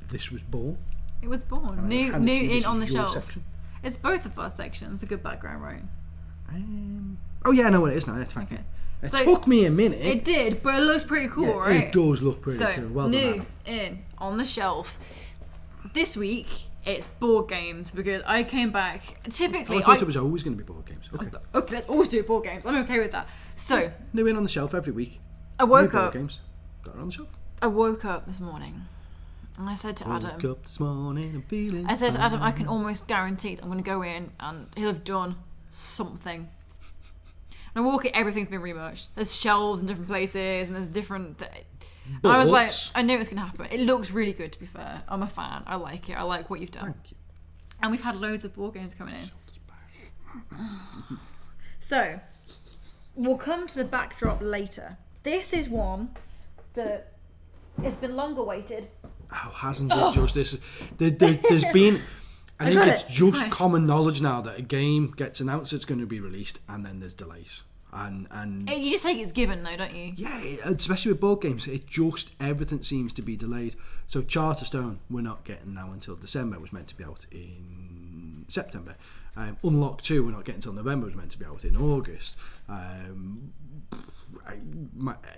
this was born. It was born. New In On The Shelf. Section. It's both of our sections. A good background, right? Oh yeah, I know what it is now. That's fine. Okay. It took me a minute. It did, but it looks pretty cool, right? It does look pretty cool. Well done, New In On The Shelf. This week it's board games because I came back. Typically, I thought it was always going to be board games. Okay, let's always do board games. I'm okay with that. So, New In On The Shelf every week. I woke up. Board games. Got it on the shelf. I woke up this morning and I said to Adam. Woke up this morning and feeling. I said to Adam, I can almost guarantee that I'm going to go in and he'll have done something. And I walk in, everything's been remerged. There's shelves in different places and there's different. And I was like, I knew it was going to happen. It looks really good, to be fair. I'm a fan. I like it. I like what you've done. Thank you. And we've had loads of board games coming in. So, we'll come to the backdrop later. This is one that it's been long awaited. Oh, hasn't it? Just this. There's been. I think it's just common knowledge now that a game gets announced it's going to be released and then there's delays. And you just take it's given though, don't you? Yeah, especially with board games, everything seems to be delayed. So Charterstone we're not getting now until December. It was meant to be out in September. Unlock 2, we're not getting till November. It was meant to be out in August.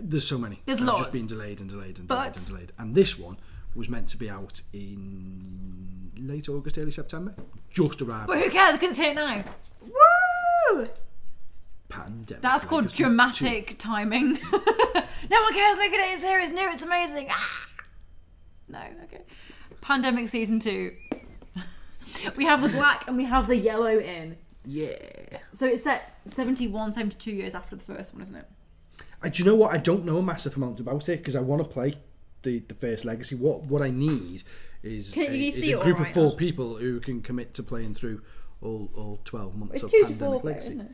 There's so many. There's lots. Just been delayed and delayed and delayed and delayed. And this one was meant to be out in late August, early September. Just arrived. But who cares? Because it's here now. Woo! Pandemic. That's called dramatic timing. No one cares. Look at it. It's here. It's new. It's amazing. Ah! No. Okay. Pandemic season 2. We have the black and we have the yellow in. Yeah. So it's set 72 years after the first one, isn't it? Do you know what? I don't know a massive amount about it because I want to play the first Legacy. What I need is a group of 4 people who can commit to playing through all 12 months of Pandemic Legacy. Isn't it?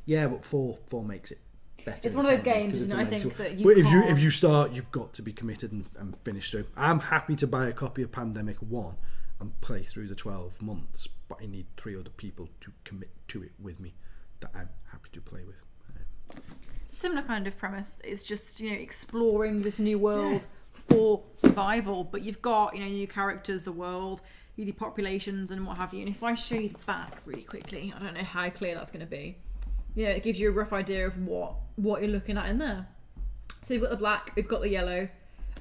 Yeah, but 4 makes it better. It's one of those games, isn't it? I think that you. But if you start, you've got to be committed and finish through. I'm happy to buy a copy of Pandemic 1 and play through the 12 months, but I need 3 other people to commit to it with me that I'm happy to play with. Similar kind of premise. It's just, exploring this new world for survival, but you've got, new characters, the world, the populations and what have you. And if I show you the back really quickly, I don't know how clear that's going to be. It gives you a rough idea of what you're looking at in there. So you've got the black, we've got the yellow,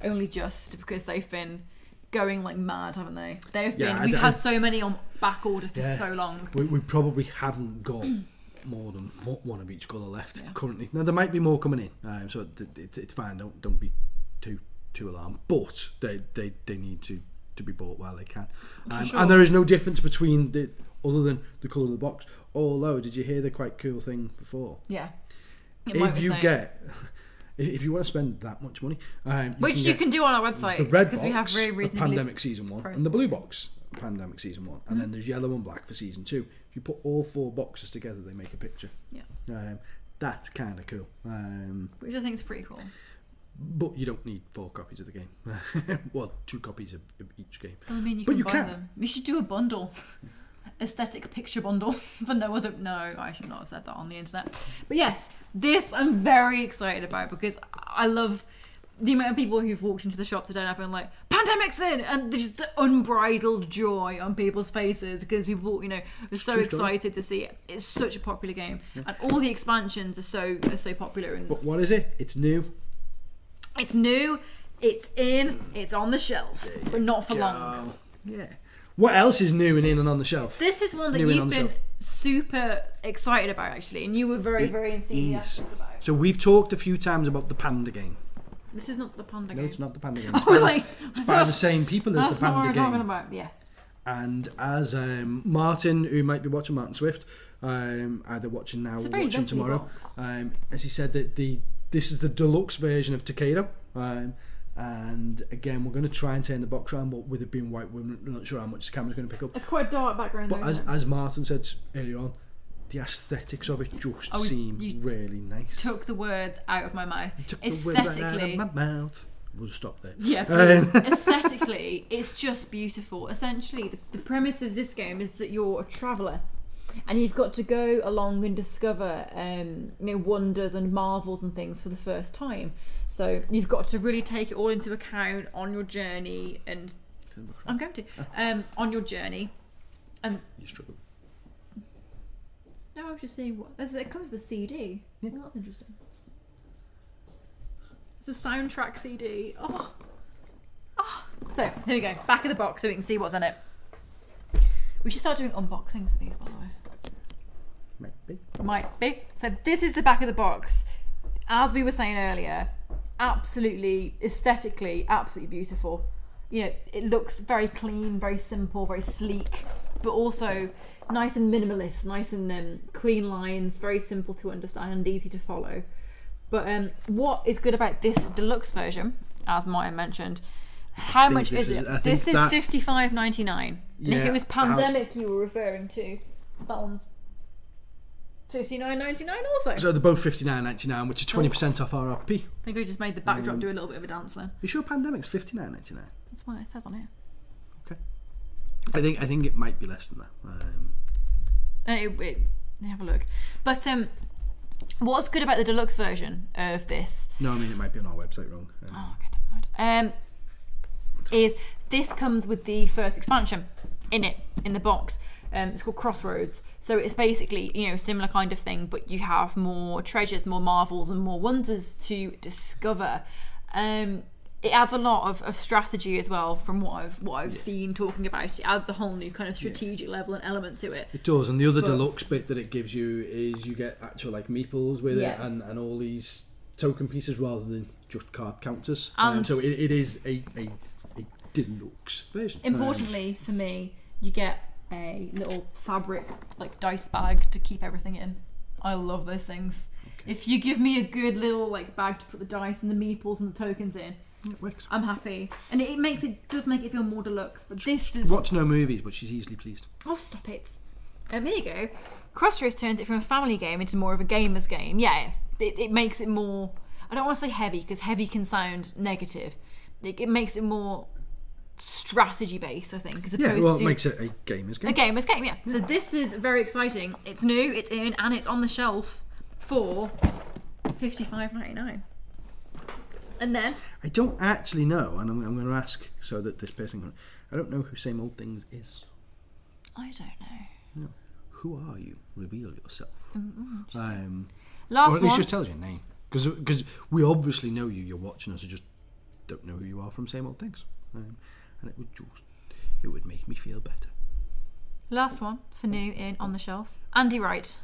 only just because they've been going like mad, haven't they? We've had so many on back order for so long. We probably haven't got more than one of each colour left currently. Now there might be more coming in, so it's fine. Don't be too alarmed. But they need to be bought while they can. Sure. And there is no difference between other than the colour of the box. Although, did you hear the quite cool thing before? Yeah. If you want to spend that much money, which you can do on our website, the red box we have very reasonably Pandemic Season 1 and the blue box Pandemic Season 1, and then there's yellow and black for Season 2. If you put all 4 boxes together, they make a picture. Yeah. That's kind of cool. Which I think is pretty cool. But you don't need 4 copies of the game. Well, 2 copies of each game. Well, I mean, you can buy them. We should do a bundle. Aesthetic picture bundle for no, I should not have said that on the internet. But yes, this I'm very excited about because I love the amount of people who've walked into the shops today and been like, Pandemic's in! And just the unbridled joy on people's faces because people, are so excited to see it. It's such a popular game. Yeah. And all the expansions are so popular. And what is it? It's new. It's new, it's in, it's on the shelf. But not for long. Yeah. What else is new and in and on the shelf? This is one that you've been super excited about, actually, and you were very, very enthusiastic about. So we've talked a few times about the Panda game. This is not the Panda game. No, it's not the Panda game. It's by the same people as the Panda game. That's not what we're talking about, yes. And as Martin, who might be watching, Martin Swift, either watching now or watching tomorrow, as he said, that this is the deluxe version of Takeda. And again, we're going to try and turn the box around, but with it being white, we're not sure how much the camera's going to pick up. It's quite a dark background. But as Martin said earlier on, the aesthetics of it just seem really nice. Took the words out of my mouth. Aesthetically, out of my mouth. We'll stop there. Yeah, please. Aesthetically, it's just beautiful. Essentially, the premise of this game is that you're a traveller. And you've got to go along and discover, wonders and marvels and things for the first time. So you've got to really take it all into account on your journey, and I'm going to on your journey. And you struggle. No, I was just saying it comes with a CD. Yeah. Well, that's interesting. It's a soundtrack CD. Oh. So here we go. Back of the box, so we can see what's in it. We should start doing unboxings for these, by the way. Might be. So this is the back of the box. As we were saying earlier, absolutely, aesthetically, absolutely beautiful. It looks very clean, very simple, very sleek, but also nice and minimalist, nice and clean lines, very simple to understand, easy to follow. But what is good about this deluxe version, as Martin mentioned, how much is it? This is $55.99. And if it was Pandemic you were referring to, that one's $59.99 also. So they're both $59.99, which is 20% off RRP. I think I just made the backdrop do a little bit of a dance there. You sure Pandemic's $59.99? That's what it says on here. Okay. I think it might be less than that. Have a look. But what's good about the deluxe version of this? No, I mean it might be on our website wrong. Okay, never mind. Is this comes with the first expansion in the box. It's called Crossroads. So it's basically, similar kind of thing, but you have more treasures, more marvels, and more wonders to discover. It adds a lot of strategy as well, from what I've seen talking about it. It adds a whole new kind of strategic level and element to it. It does, and the other deluxe bit that it gives you is you get actual meeples with it, and all these token pieces rather than just card counters. So it is a deluxe version. Importantly for me, you get a little fabric dice bag to keep everything in. I love those things. Okay. If you give me a good little bag to put the dice and the meeples and the tokens in, it works. I'm happy, and it does make it feel more deluxe. But this is watch no movies, but she's easily pleased. Oh, stop it! There you go. Crossroads turns it from a family game into more of a gamer's game. Yeah, it makes it more. I don't want to say heavy because heavy can sound negative. It makes it more strategy based, I think, as opposed to it makes it a gamer's game. A gamer's game, yeah. So this is very exciting. It's new, it's in, and it's on the shelf for $55.99. And then I don't actually know, and I'm going to ask so that this person I don't know who Same Old Things is. I don't know. No. Who are you? Reveal yourself. Last or at least one. just tells your name, because we obviously know you. You're watching us. I just don't know who you are from Same Old Things, and it would make me feel better. Last one for new in on the shelf. Andy Wright.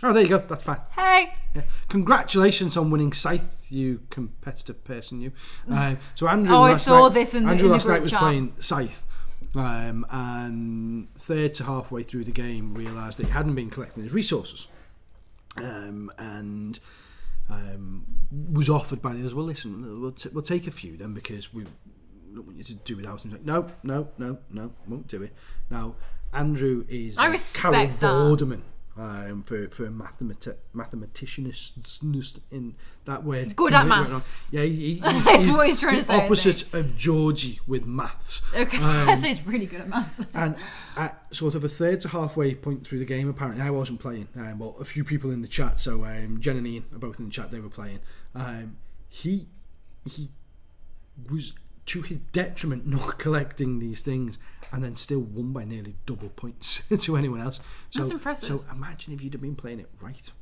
Oh, there you go. That's fine. Hey! Yeah. Congratulations on winning Scythe, you competitive person, you. So Andrew last night was playing Scythe, and third to halfway through the game realised that he hadn't been collecting his resources, and was offered by the others, well, listen, we'll take a few then, because we don't want you to do without him. Like, no, won't do it. Now, Andrew is Carol Vorderman. For mathematicians in that way. Good at maths. Yeah, he's what he's trying to say. Opposite of Georgie with maths. Okay, so he's really good at maths. And at sort of a third to halfway point through the game, apparently I wasn't playing. Well, a few people in the chat. So Jen and Ian are both in the chat. They were playing. He was to his detriment not collecting these things, and then still won by nearly double points to anyone else. So, that's impressive. So imagine if you'd have been playing it right.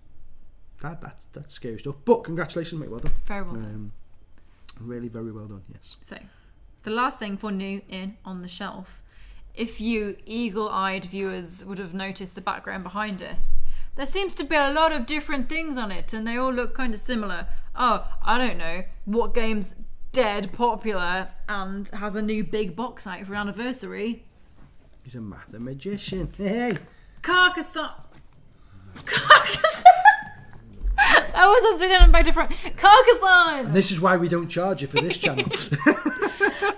That's scary stuff. But congratulations, mate. Well done. Very well done. Really, very well done. Yes. So, the last thing for new in on the shelf. If you eagle-eyed viewers would have noticed the background behind us, there seems to be a lot of different things on it, and they all look kind of similar. Oh, I don't know. What game's dead popular and has a new big box out for an anniversary? He's a mathematician. Hey! Carcassonne. That was upside down and back to front. Carcassonne! And this is why we don't charge you for this channel.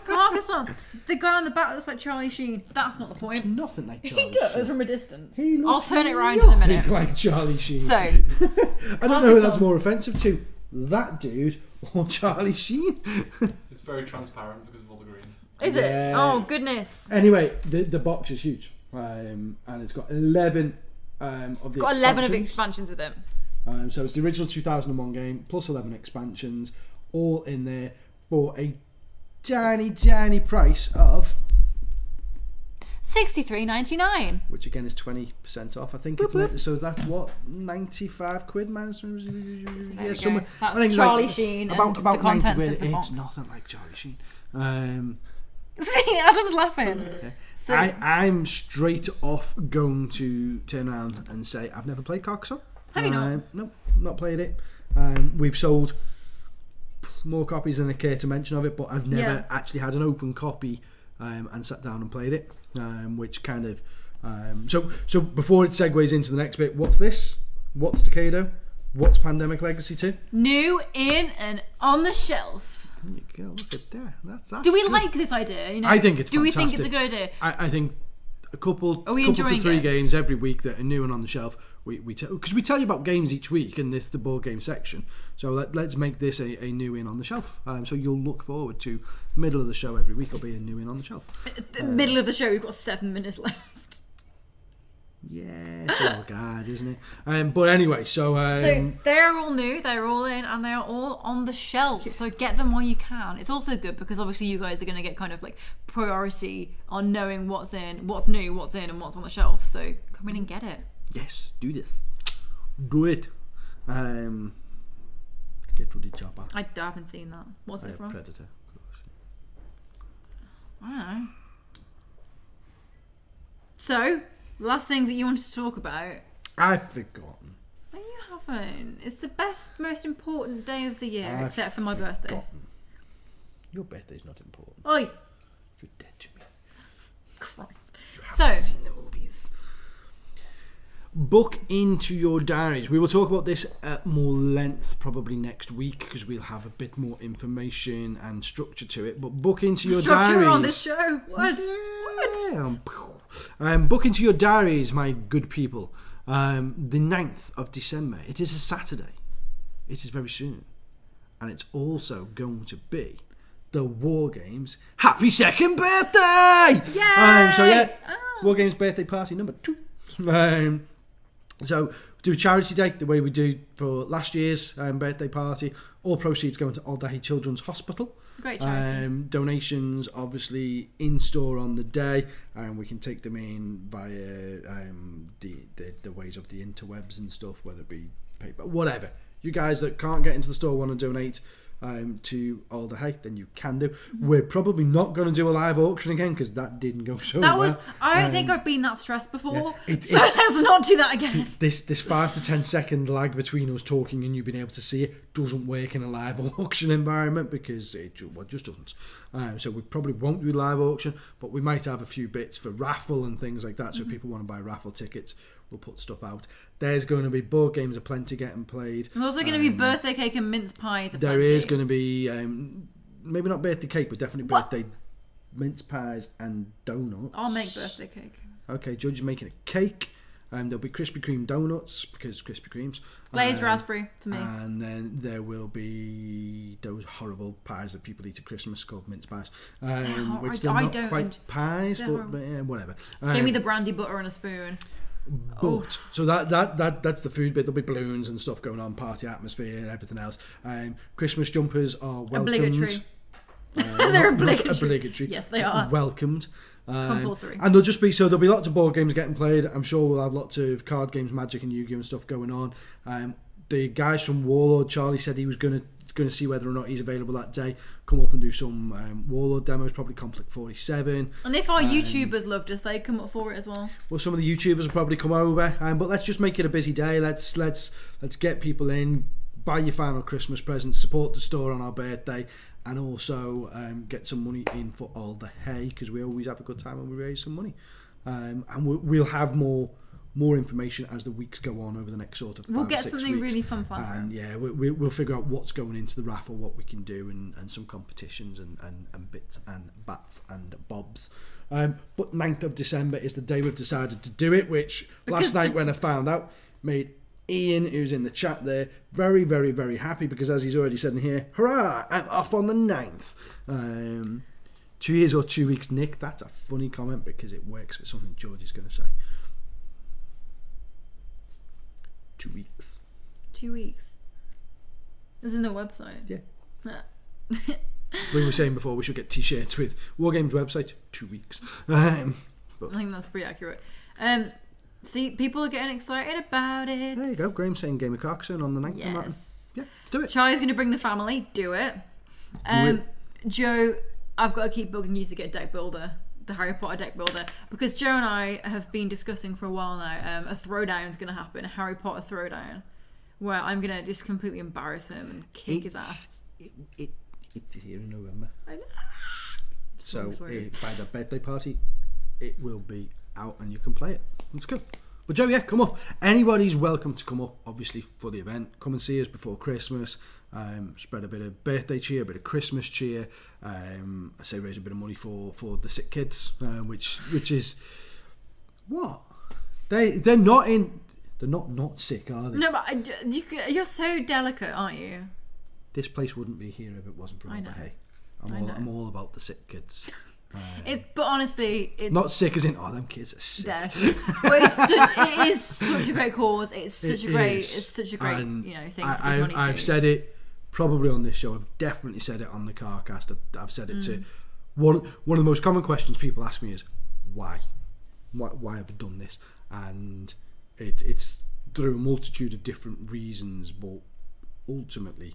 Carcassonne. The guy on the back looks like Charlie Sheen. That's not the point. It's nothing like Charlie Sheen. He does Sheen. from a distance. I'll turn it around in a minute. Like Charlie Sheen. So, I don't know who that's more offensive to. That dude or Charlie Sheen. It's very transparent because of all the green. Is it? Oh, goodness. Anyway, the box is huge. And it's got 11 of the got 11 of the expansions with it. So it's the original 2001 game plus 11 expansions, all in there for a tiny price of $63.99, which again is 20% off. I think it's so that's what, £95 minus. Yeah, somewhere. That's I think Charlie Sheen about and the contents of the it's box. nothing like Charlie Sheen. See, Adam's laughing. Yeah. So, I'm straight off going to turn around and say I've never played Carcassonne. Have you not? No, not played it. We've sold more copies than I care to mention of it, but I've never actually had an open copy and sat down and played it. Which kind of so before it segues into the next bit, what's this? What's Decado? What's Pandemic Legacy 2? New in and on the shelf. There you go. Look at that. That's do we good. like this idea? You know, I think it's do fantastic. we think it's a good idea? I think a couple to 3 games every week that are new and on the shelf. Because we tell you about games each week in this the board game section. So let's make this a new in on the shelf. So you'll look forward to middle of the show every week. Will be a new in on the shelf. Middle of the show, we've got 7 minutes left. Yeah. it's all God, isn't it? But anyway, so they're all new, they're all in, and they're all on the shelf. So get them while you can. It's also good because obviously you guys are going to get kind of like priority on knowing what's in, what's new, what's in, and what's on the shelf. So come in and get it. Yes, do this. Do it. Get to the chopper. I haven't seen that. What's it from? Predator. I don't know. So, last thing that you wanted to talk about. I've forgotten. No, you haven't. It's the best, most important day of the year, except for my birthday. Your birthday's not important. Oi! You're dead to me. Christ. You haven't seen the movies. Book into your diaries. We will talk about this at more length probably next week because we'll have a bit more information and structure to it. But book into your diaries. Structure on this show. What? Book into your diaries, my good people. The 9th of December. It is a Saturday. It is very soon. And it's also going to be the Wargames Happy 2nd birthday! Yay! Wargames birthday party number 2. So do a charity day the way we do for last year's birthday party. All proceeds going to Eldar Children's Hospital. Great charity. Donations obviously in store on the day, and we can take them in via the ways of the interwebs and stuff, whether it be paper, whatever. You guys that can't get into the store want to donate to Eldar Hay, then you can do. We're probably not going to do a live auction again because that didn't go so well. I don't think I've been that stressed before. Yeah, so let's not do that again. This 5 to 10 second lag between us talking and you being able to see it doesn't work in a live auction environment because it just doesn't. So we probably won't do live auction, but we might have a few bits for raffle and things like that. So if people want to buy raffle tickets, we'll put stuff out. There's going to be board games aplenty getting played. There's also going to be birthday cake and mince pies aplenty. There is going to be maybe not birthday cake, but definitely birthday mince pies and donuts. I'll make birthday cake. Okay, Georgie's making a cake. There'll be Krispy Kreme donuts because Krispy Kremes. Glazed raspberry for me. And then there will be those horrible pies that people eat at Christmas called mince pies. Which they're not quite pies, but whatever. Give me the brandy butter and a spoon. But so that's the food bit. There'll be balloons and stuff going on, party atmosphere and everything else. Christmas jumpers are welcomed. Obligatory. They're obligatory. Yes, they are. Welcomed. Compulsory. And there'll be lots of board games getting played. I'm sure we'll have lots of card games, Magic and Yu-Gi-Oh and stuff going on. The guys from Warlord, Charlie said he was going to see whether or not he's available that day. Come up and do some Warlord demos, probably Conflict 47. And if our YouTubers loved us, they'd come up for it as well. Well, some of the YouTubers will probably come over. But let's just make it a busy day. Let's get people in, buy your final Christmas present, support the store on our birthday, and also get some money in for all the hay because we always have a good time when we raise some money. And we'll have more information as the weeks go on over the next sort of 5 we'll get 6 something weeks. really fun planned. And we'll figure out what's going into the raffle, what we can do, and some competitions and bits and bats and bobs. But 9th of December is the day we've decided to do it, which last night when I found out made Ian, who's in the chat there, very, very, very happy because as he's already said in here, hurrah, I'm off on the 9th. 2 years or 2 weeks, Nick, that's a funny comment because it works for something Georgie's going to say. 2 weeks. 2 weeks. This is no website. Yeah. We were saying before we should get t-shirts with Wargames website, 2 weeks. I think that's pretty accurate. See, people are getting excited about it. There you go. Graham's saying Game of Carcassonne on the 9th. Yes. Yeah, let's do it. Charlie's going to bring the family. Do it. Joe, I've got to keep bugging you to get deck builder, the Harry Potter deck builder, because Joe and I have been discussing for a while now. A throwdown is going to happen, a Harry Potter throwdown, where I'm going to just completely embarrass him and kick his ass. It's here in November. I know. So by the birthday party, it will be out and you can play it. Let's go. But Joe, yeah, come up. Anybody's welcome to come up, obviously, for the event. Come and see us before Christmas. Spread a bit of birthday cheer, a bit of Christmas cheer. I say raise a bit of money for the sick kids, which is what they're not sick, are they? No, but you're so delicate, aren't you? This place wouldn't be here if it wasn't for all the hay. I'm all about the sick kids. But honestly, it's not sick as in them kids are sick. Yes. But it is such a great cause. It's such a great thing to give money to. I've said it probably on this show. I've definitely said it on the Carcast. I've said it to one of the most common questions people ask me is why have I done this? And it's through a multitude of different reasons, but ultimately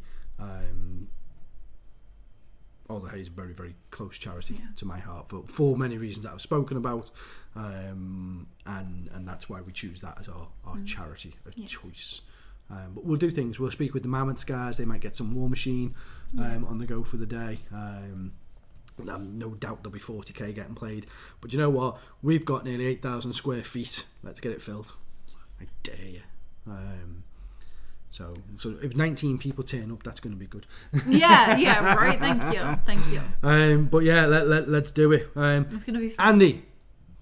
Eldar is a very, very close charity to my heart for many reasons that I've spoken about, and that's why we choose that as our charity of choice. But we'll do things. We'll speak with the Mammoths guys. They might get some War Machine on the go for the day. No doubt there'll be 40k getting played. But you know what? We've got nearly 8,000 square feet. Let's get it filled. I dare you. So if 19 people turn up, that's going to be good. yeah, right. Thank you. But yeah, let's do it. It's going to be fun. Andy,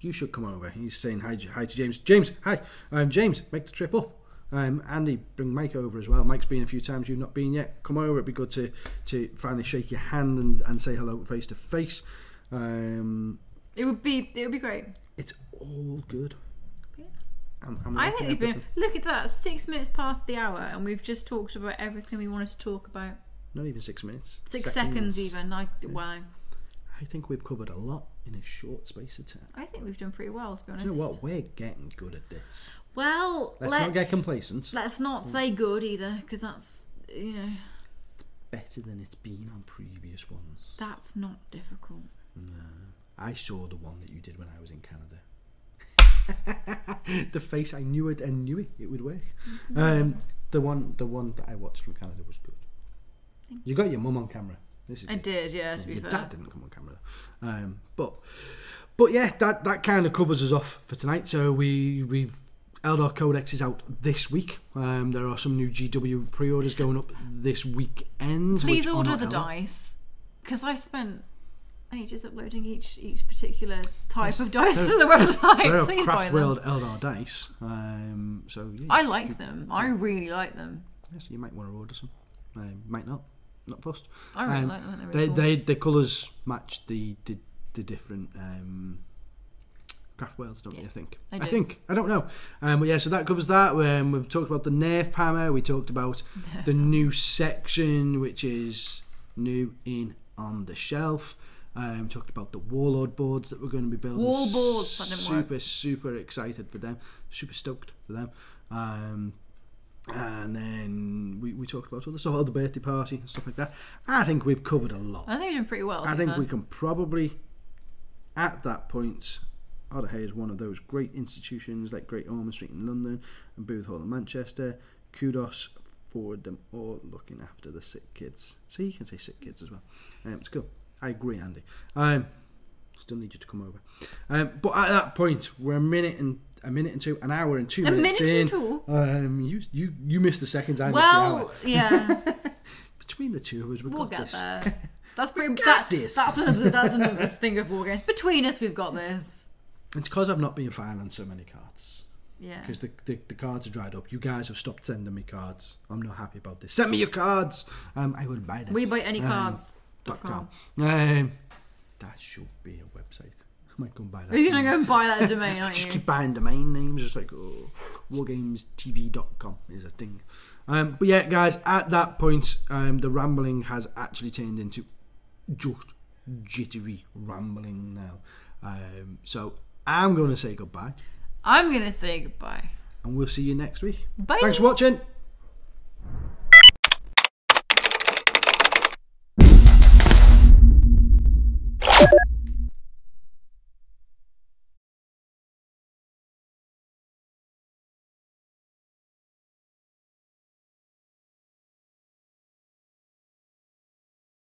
you should come over. He's saying hi to James. James, hi. James, make the trip up. Andy, bring Mike over as well. Mike's been a few times, you've not been yet. Come over. It'd be good to finally shake your hand and say hello face to face. It would be great. It's all good. I think we've been. Look at that, 6 minutes past the hour, and we've just talked about everything we wanted to talk about. Not even 6 minutes. 6 seconds even. Wow. I think we've covered a lot in a short space of time. I think we've done pretty well, to be honest. Do you know what? We're getting good at this. Well, let's not get complacent. Let's not say good either, because that's It's better than it's been on previous ones. That's not difficult. No, I saw the one that you did when I was in Canada. The face, I knew it would work. The one that I watched from Canada was good. You got your mum on camera. I did, yeah. To be fair, your dad didn't come on camera, but yeah, that kind of covers us off for tonight. So we've Eldar Codex is out this week. There are some new GW pre-orders going up this weekend. Please order the dice, because I spent ages uploading each particular type of dice to the website. There are Please Craft buy them. World Eldar dice. So yeah, I like them. I really like them. Yes, you might want to order some. Might not fussed. I really like them. They're really cool. The colours match the different Craft Worlds, don't you? I think. I don't know. But yeah, so that covers that. We've talked about the Nerf hammer. We talked about the new section, which is new in on the shelf. Talked about the Warlord boards that we're going to be building. Wall boards, that didn't work. Super excited for them. Super stoked for them. And then we talked about other stuff, the birthday party and stuff like that. I think we've covered a lot. I think we've done pretty well. I think we can probably, at that point, Eldar is one of those great institutions like Great Ormond Street in London and Booth Hall in Manchester. Kudos for them all looking after the sick kids. So you can say sick kids as well. It's cool. I agree, Andy. Still need you to come over. But at that point, we're an hour and 2 minutes in. You missed the seconds. I missed the hour. Yeah. Between the two of us, we'll get this. there. That's pretty. That's another thing of Boardgames. Between us, we've got this. It's because I've not been filing so many cards. Yeah. Because the cards are dried up. You guys have stopped sending me cards. I'm not happy about this. Send me your cards. I will buy them. We buy any cards. .com. That should be a website. I might go and buy that. You're going to go and buy that domain, aren't you? Just keep buying domain names. Just like, wargamestv.com is a thing. But yeah, guys, at that point, the rambling has actually turned into just jittery rambling now. So I'm going to say goodbye. I'm going to say goodbye. And we'll see you next week. Bye. Thanks for watching. You